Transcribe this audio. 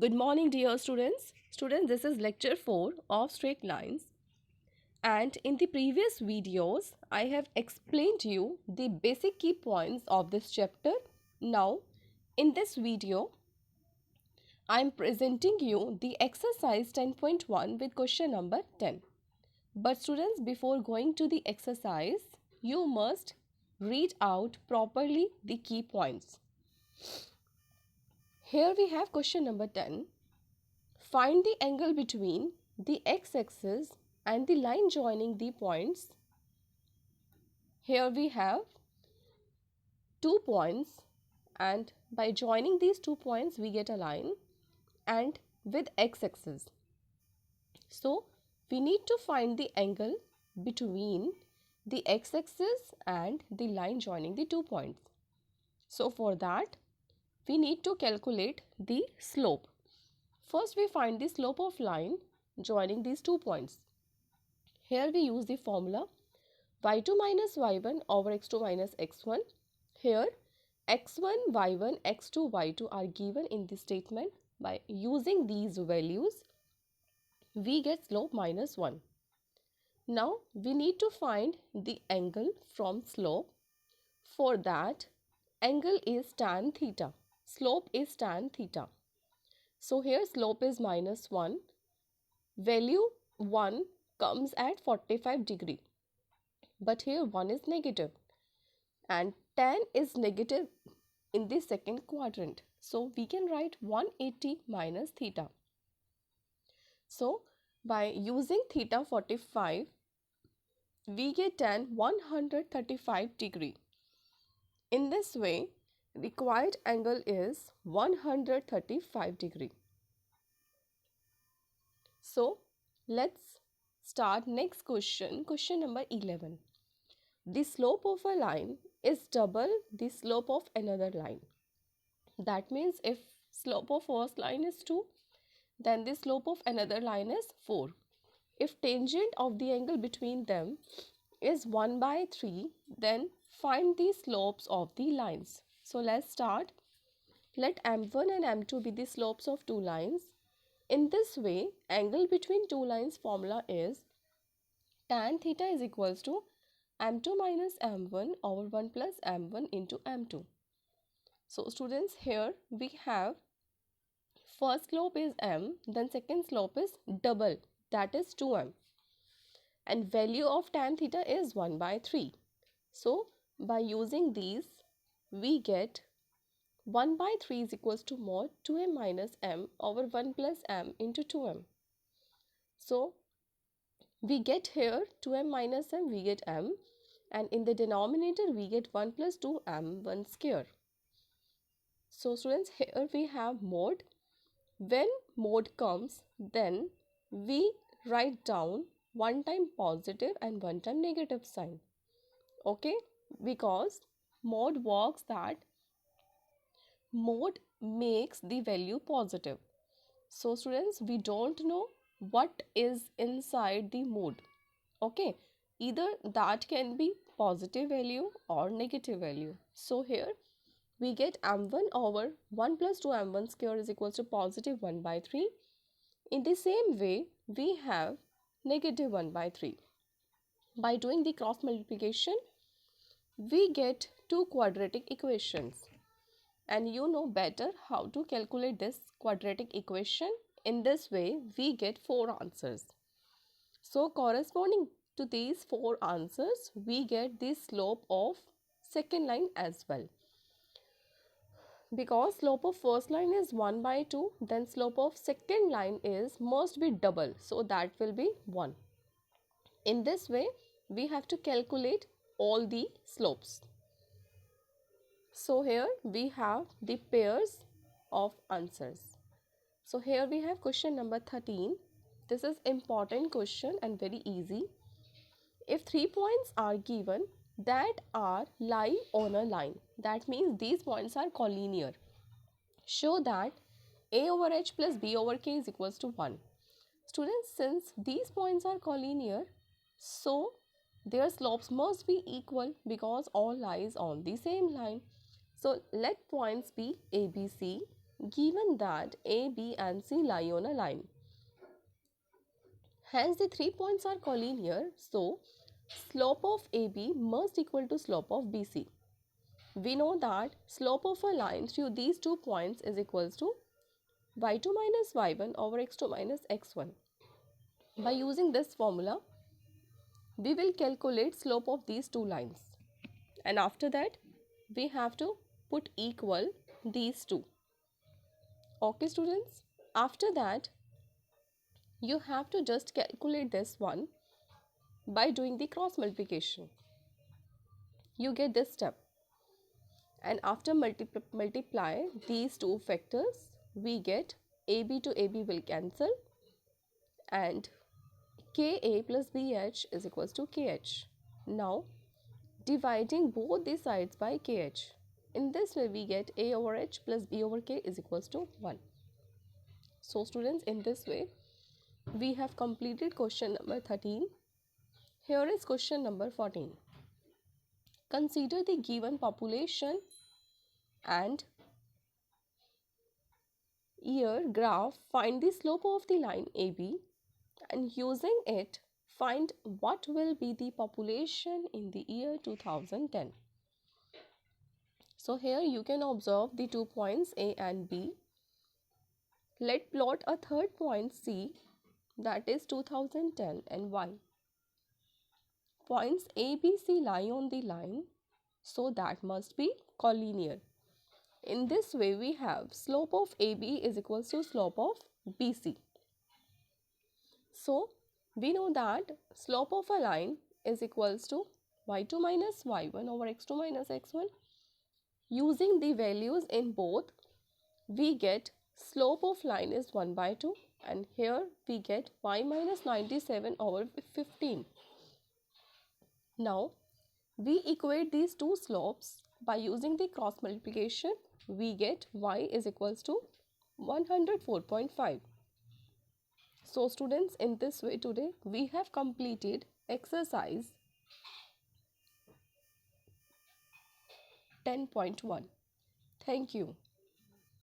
Good morning, dear students. Students, this is lecture 4 of straight lines. And in the previous videos, I have explained you the basic key points of this chapter. Now, in this video, I am presenting you the exercise 10.1 with question number 10. But students, before going to the exercise, you must read out properly the key points. Here we have question number 10. Find the angle between the x-axis and the line joining the points. Here we have 2 points, and by joining these 2 points we get a line and with x-axis. So we need to find the angle between the x-axis and the line joining the 2 points. So for that we need to calculate the slope. First we find the slope of line joining these 2 points. Here we use the formula y2 minus y1 over x2 minus x1. Here x1, y1, x2, y2 are given in the statement. By using these values, we get slope minus 1. Now we need to find the angle from slope. For that, angle is tan theta. Slope is tan theta. So here slope is minus 1. Value 1 comes at 45 degree. But here 1 is negative and tan is negative in the second quadrant. So we can write 180 minus theta. So by using theta 45, we get tan 135 degree. In this way, required angle is 135 degree. So let's start next question, question number 11. The slope of a line is double the slope of another line. That means if slope of first line is 2, then the slope of another line is 4. If tangent of the angle between them is 1 by 3, then find the slopes of the lines. So let's start. Let m1 and m2 be the slopes of two lines. In this way, angle between two lines formula is tan theta is equals to m2 minus m1 over 1 plus m1 into m2. So students, here we have first slope is m, then second slope is double, that is 2m. And value of tan theta is 1 by 3. So by using these, we get 1 by 3 is equals to mod 2m minus m over 1 plus m into 2m. So we get here 2m minus m, we get m, and in the denominator we get 1 plus 2m 1 square. So students, here we have mod. When mod comes, then we write down one time positive and one time negative sign. Okay, because mod works that mod makes the value positive. So students, we don't know what is inside the mod. Okay, either that can be positive value or negative value. So here we get m1 over 1 plus 2 m1 square is equals to positive 1 by 3. In the same way, we have negative 1 by 3. By doing the cross multiplication, we get two quadratic equations. And you know better how to calculate this quadratic equation. In this way, we get 4 answers. So corresponding to these 4 answers, we get the slope of second line as well. Because slope of first line is 1 by 2, then slope of second line is must be double, so that will be 1. In this way, we have to calculate all the slopes. So here we have the pairs of answers. So here we have question number 13. This is important question and very easy. If 3 points are given that are lie on a line, that means these points are collinear. Show that a over h plus b over k is equals to 1. Students, since these points are collinear, so their slopes must be equal because all lies on the same line. So let points be a, b, c. given that A, B and C lie on a line. Hence the 3 points are collinear, so slope of AB must equal to slope of BC. We know that slope of a line through these 2 points is equals to y2 minus y1 over x2 minus x1. By using this formula, we will calculate slope of these 2 lines. And after that, we have to put equal these 2. Okay students, after that, you have to just calculate this one by doing the cross multiplication. You get this step. And after multiply these 2 factors, we get AB to AB will cancel and KA plus BH is equals to KH. Now, dividing both the sides by KH. In this way, we get A over H plus B over K is equals to 1. So, students, in this way, we have completed question number 13. Here is question number 14. Consider the given population and year graph, find the slope of the line AB and using it find what will be the population in the year 2010. So here you can observe the 2 points A and B. Let plot a third point C, that is 2010 and Y. Points A, B, C lie on the line, so that must be collinear. In this way we have slope of AB is equals to slope of BC. So we know that slope of a line is equals to y2 minus y1 over x2 minus x1. Using the values in both, we get slope of line is 1 by 2 and here we get y minus 97 over 15. Now, we equate these two slopes by using the cross multiplication. We get y is equals to 104.5. So students, in this way today we have completed exercise 10.1. Thank you.